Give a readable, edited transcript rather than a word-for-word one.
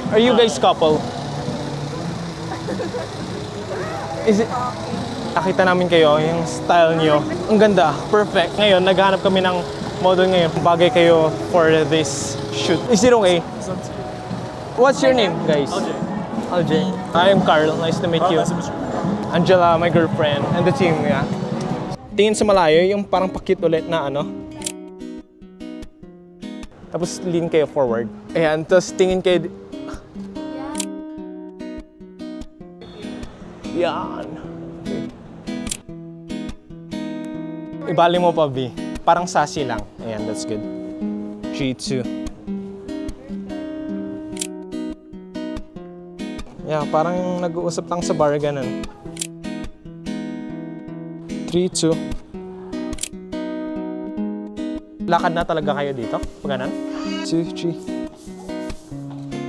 Are you guys couple? Is it... Nakita namin kayo, yung style nyo. Ang ganda, perfect. Ngayon, naghahanap kami ng model ngayon. Bagay kayo for this shoot. Is it okay? What's your name, guys? LJ. I am Carl. Nice to meet you. Angela, my girlfriend, and the team, yeah. Tingin sa malayo, yung parang pakit ulit na ano. Tapos lean kayo forward. Ayan, tapos tingin kayo... Yan. Okay. Ibali mo pa, V. Parang sassy lang. Ayan, that's good. 3, 2. Yeah, parang nag-uusap lang sa bar, ganun. 3, 2. Lakad na talaga kayo dito? Pag ganun? 2, 3.